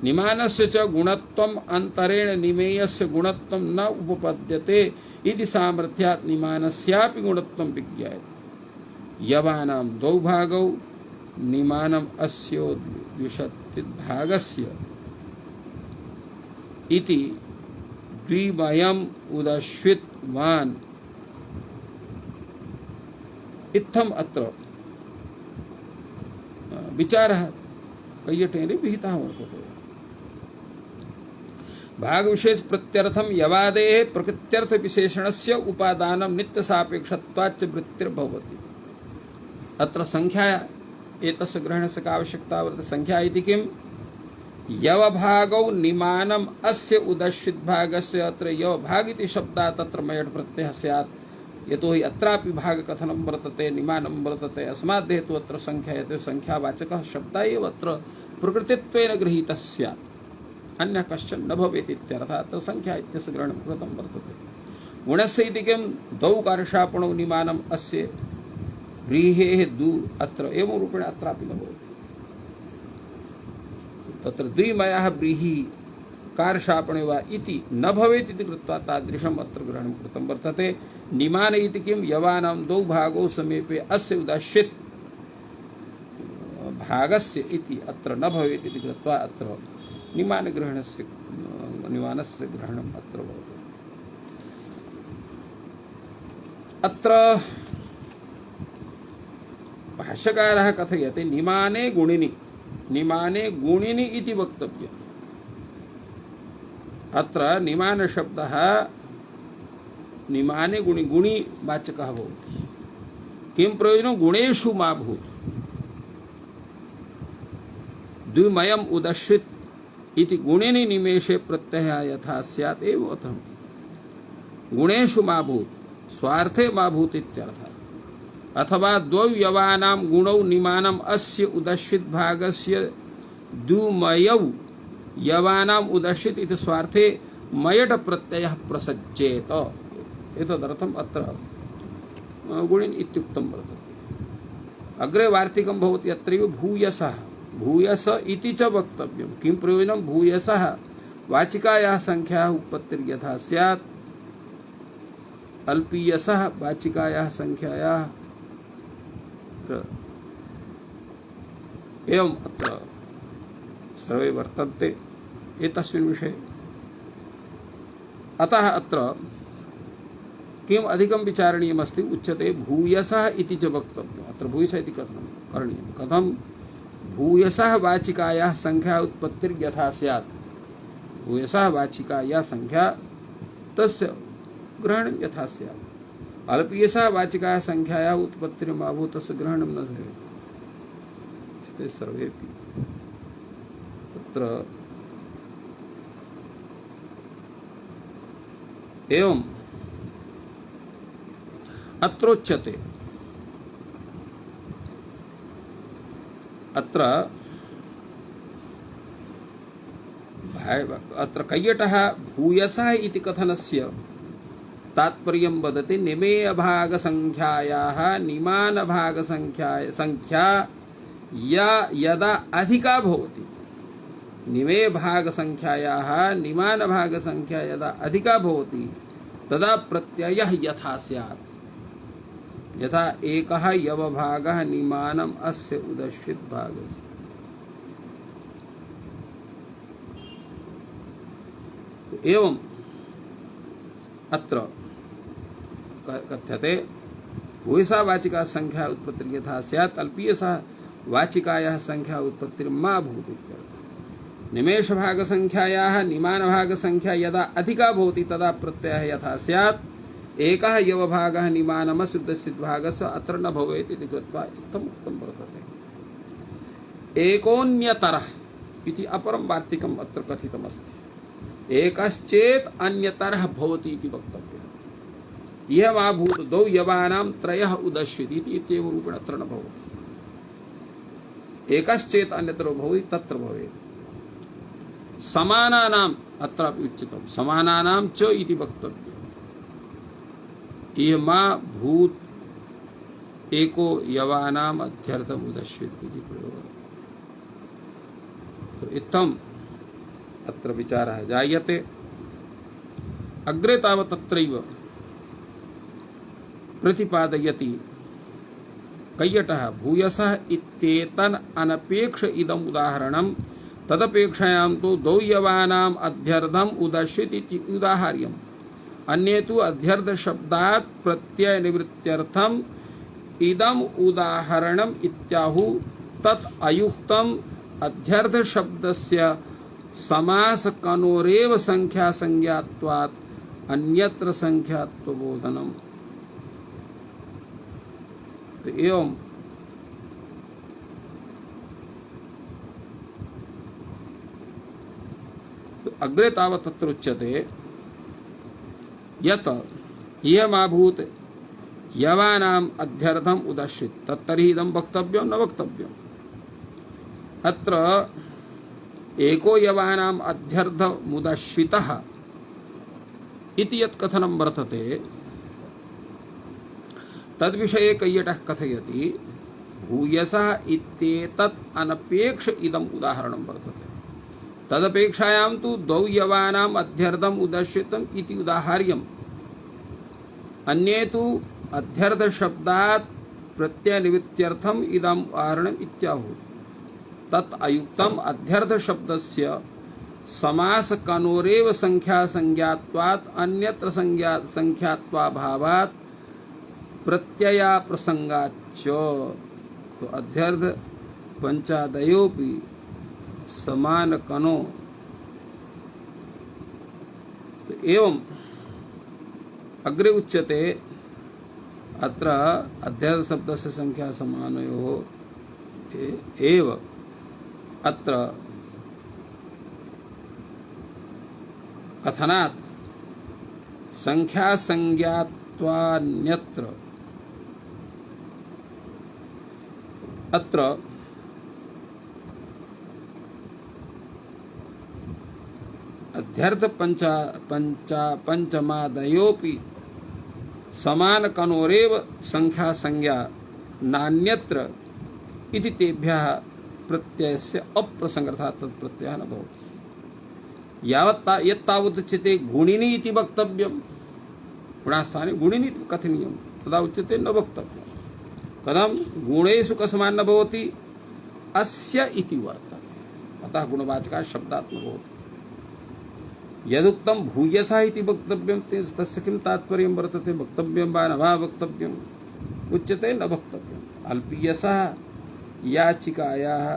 निमानस्य च गुणत्वम् अंतरेण निमेयस्य गुणत्वं न उपपद्यते इति सामर्थ्यात् निमानस्यापि गुणत्वं विज्ञायते। यवानां द्वौ भागौ निमानम् अस्यो द्विषत्तिभागस्य इति द्विमयम् उदश्वित्वान् इत्थम् अत्र विचारः कैयटेन विहितः वर्तते। भाग विशेष प्रत्यर्थम यवादेः प्रकृत्यर्थ विशेषणस्य उपादानं नित्य सापेक्षत्वाच्च वृत्तिर्भवति। अत्र संख्या एतस्य ग्रहणस्य का आवश्यकता वर्तते। संख्या इति किं? यवभागौ निमानम् अस्य उदश्वित भागस्य। अत्र यवभाग इति शब्दात् तत्र मयट् प्रत्ययः स्यात्। यतोहि अत्रापि भागकथनं वर्तते, निमानं वर्तते। अस्माद् हेतु अत्र संख्यायते, संख्यावाचकः शब्दः एव अत्र प्रकृतित्वेन गृहीतः स्यात्, अन्यः कश्चन न भवेत् इत्यर्थः। अत्र संख्या इत्यस्य ग्रहणं कृतं वर्तते। गुणस्य इति किं? द्वौ कार्षापणौ निमानम् अस्य व्रीहेः दु अत्र एवं रूपेण अत्रापि न भवति। तत्र द्विमयः व्रीहि कार्षापणे वा इति न भवेत् इति कृत्वा तादृशम् अत्र ग्रहणं कृतं वर्तते। निमान इति किं? यवानां द्वौ भागौ समीपे अस्य उदाश्यत् भागस्य इति अत्र न भवेत् इति कृत्वा अत्र निमानस्य ग्रहणम् अत्र भवति। अत्र भाष्यकारः कथयति निमाने गुणिनि, निमाने गुणिनि इति वक्तव्यम्। अत्र निमान शब्दः निमाने गुणि गुणि वाचकः भवति। किं प्रयोजनं? गुणेषु मा भूत्। द्विमयम् उदश्वित् इति गुणिनि निमेषे प्रत्ययः यथा स्यात् एव अर्थम्। गुणेषु मा भूत्, स्वार्थे मा भूत् इत्यर्थः। अथवा द्वौ यवानां गुणौ निमानम् अस्य उदश्वित भागस्य द्विमयौ यवानाम् उदश्वित इति स्वार्थे मयट प्रत्ययः प्रसज्येत। एतदर्थम् अत्र गुणिन् इत्युक्तं वर्तते। अग्रे वार्तिकं भवति अत्रैव भूयसः। भूयस इति च वक्तव्यं। किं प्रयोजनं? भूयसः वाचिकायाः संख्यायाः उत्पत्तिर्यथा स्यात्, अल्पीयसः वाचिकायाः संख्यायाः एवं अत्र सर्वे वर्तन्ते एतस्मिन् विषये। अतः अत्र किम् अधिकं विचारणीयमस्ति? उच्यते भूयसः इति च वक्तव्यम्। अत्र भूयसः इति कथनं करणीयं? कथं? भूयसः वाचिकायाः संख्या उत्पत्तिर्यथा स्यात्। भूयसः वाचिकायाः संख्या तस्य ग्रहणं यथा स्यात्। अल्पीयसः वाचिकायाः संख्यायाः उत्पत्तिर्मा भूत्, तस्य ग्रहणं न भवेत्। ते सर्वेपि तत्र एवम् अत्रोच्यते। अत्र कैयटः भूयसः इति कथनस्य तात्पर्यं वदति। निमेयभागसंख्यायाः निमानभागसंख्या या यदा अधिका भवति, निमेयभागसंख्यायाः निमानभागसंख्या यदा अधिका भवति तदा प्रत्ययः यथा स्यात्। यथा एकः यवभागः निमानम् अस्य उदश्वित भागस्य। एवं अत्र कथ्यते भूयसा वाचिका संख्या उत्पत्ति यथा स्यात् अल्पीयसा वाचिकायाः संख्या उत्पत्ति मा भूत् इत्यर्थः। निमेष भाग संख्यायाः निमान भाग संख्या यदा अधिका भवति तदा प्रत्ययः यथा स्यात् एकः यव भागः निमानमस्य भागस्य अत्र न भवेत् इति कृत्वा इत्थम् उक्तं वर्तते। एकोन्यतरः इति अपरं वार्तिकम् अत्र कथितमस्ति। एकश्चेत् अन्यतरः भवति इति वक्तव्यम्। यह वा भूत द्वौ यवानां त्रयः उदश्यति इत्येव रूपेण अत्र न भवति। एकश्चेत् अन्यतरो भवति तत्र भवेत्। समानानाम् अत्रापि उच्यते समानानां च इति वक्तव्यम्। इह मा भूत एको यवानाम् अध्यर्थम् उदश्यति इति प्रयोगः। तो इत्थम् अत्र विचारः जायते। अग्रे तावत् तत्रैव प्रतिपादयति कैयटः भूयसः इत्येतन् अनपेक्ष इदम् उदाहरणं तदपेक्षायां तु द्वौ यवानाम् अध्यर्थम् उदश्यति इति उदाहर्यम्। अन्ये तु अध्यर्थ शब्दात् प्रत्यय निवृत्त्यर्थम् इदम् उदाहरणम् इत्याहुः। तत् अयुक्तम् अध्यर्थ शब्दस्य समास कनोरेव संख्या संज्ञात्वात् अन्यत्र संख्यात्वबोधनम्। एवं अग्रे तावत् तत्र उच्यते यत् इयमाभूत यवानाम् अध्यर्थम् उदश्यत् तत्तर्हि इदं वक्तव्यं न वक्तव्यम्। अत्र एको यवानाम् अध्यर्थमुदश्वितः इति यत् कथनं वर्तते तद्विषये कैयटः कथयति भूयसः इत्येतत् अनपेक्ष इदम् उदाहरणं वर्तते। तदपेक्षायां तु द्वौ यवानाम् अध्यर्थम् उदश्यतम् इति उदाहर्यम्। अन्ये तु अध्यर्थ शब्दात् प्रत्ययनिवृत्त्यर्थम् इदम् उदाहरणम् इत्याहुः। तत् अयुक्तम् अध्यर्थ शब्दस्य समास कनोरेव संख्या संज्ञात्वात् अन्यत्र संख्यात्वाभावात् प्रत्यया प्रसंगाच्च। तो अध्यर्थ पंचादयोपि समान कनो। तो एवं अग्रे उच्यते अत्र अध्यर्थ शब्दस्य संख्या समानयोः एव अत्र कथनात् संख्या संज्ञात्वान्यत्र अत्र अध्यर्थ पंचमादयोपि समान कनोरेव संख्या संज्ञा नान्यत्र इति तेभ्यः प्रत्ययस्य अप्रसंगर्थात् तत्प्रत्ययः न भवति। यत्तावत् उच्यते गुणिनी इति वक्तव्यं गुणास्थाने गुणिनी इति कथनीयं तदा उच्यते न वक्तव्यम्। कथं गुणेषु कस्मान् न भवति अस्य इति वर्तते अतः गुणवाचकः शब्दात् न भवति। यदुक्तं भूयसः इति वक्तव्यं तस्य किं तात्पर्यं वर्तते वक्तव्यं वा न वा वक्तव्यम् उच्यते न वक्तव्यम्। अल्पीयसः याचिकायाः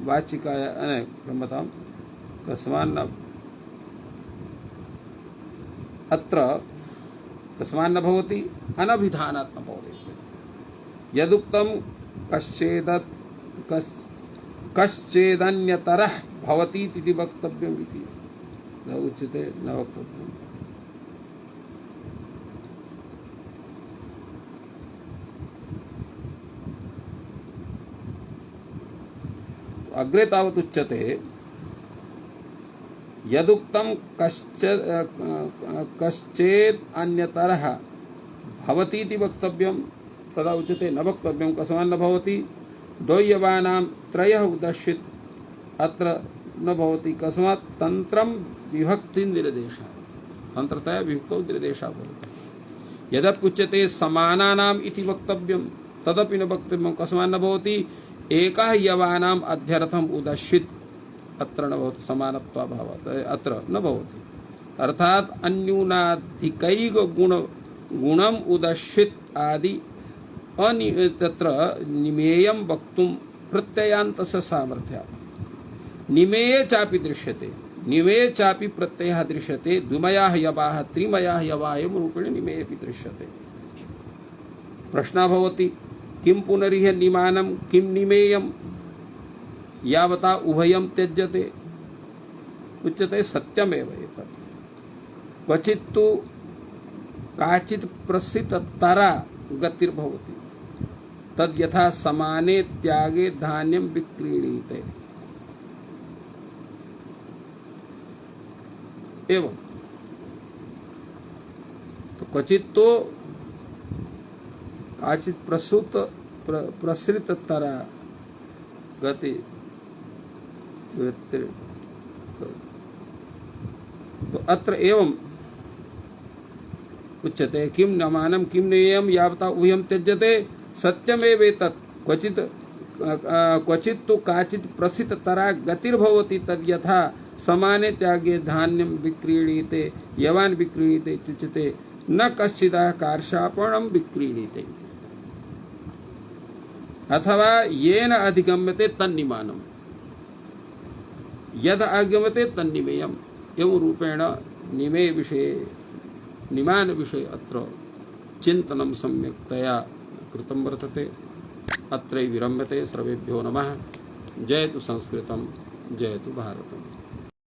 वाचिकायाः क्षम्यतां कस्मान् न अत्र कस्मान् न भवति अनभिधानात् न भवति। यदुक्तं कश्चेदन्यतरः भवति इति वक्तव्यम् इति न उच्यते न वक्तव्यम्। अग्रे तावत् उच्यते यदुक्तं कश्चेत् अन्यतरः भवति इति वक्तव्यं तदा उच्यते न वक्तव्यं। कस्मान् न भवति द्वौ यवानां त्रयः उदश्यत् अत्र न भवति। कस्मात् तन्त्रं विभक्ति निर्देशः तन्त्रतया विभक्तौ निर्देशः भवति। यदप्युच्यते समानानाम् इति वक्तव्यं तदपि न वक्तव्यं। कस्मान् न भवति एकः यवानाम् अध्यर्थम् उदश्यत् अत्र न भवति समानत्वाभावात् अत्र न भवति। अर्थात् अन्यूनाधिकैक गुण गुणम उदश्चित आदि तत्र निमेयं वक्तुं प्रत्ययान्तस्य सामर्थ्यात् निमेये चापि दृश्यते निमेये चापि प्रत्ययः दृश्यते द्विमयाः यवाः त्रिमयाः यवाः एवं रूपेण निमेयेऽपि दृश्यते। प्रश्नः भवति किं पुनरिह निमानं किं निमेयं यावता उभयं त्यज्यते उच्यते सत्यमेव एतत्। क्वचित्तु काचित् प्रसिततरा गतिर्भवति तद्यथा समाने त्यागे धान्यं विक्रीणीते एवं। तो क्वचित् तो काचित् प्रसृततरा गति तो अत्र एवं उच्यते किं नमानं किं नेयं यावता उभयं त्यज्यते सत्यमेवेतत्। क्वचित् तो काचित् प्रसिततरा गतिर्भवति तद्यथा समाने त्यागे धान्यं विक्रीणीते यवान् विक्रीणीते इत्युच्यते न कश्चिदः कार्षापणं विक्रीणीते अथवा येन अधिगम्यते तन्निमानं यद आगम्यते तन्निमेयम् एवं रूपेण निमेय विषये निमान विषये अत्र चिन्तनं सम्यक्तया कृतं वर्तते। अत्रैव विरम्यते। सर्वेभ्यो नमः। जयतु संस्कृतं जयतु भारतम्।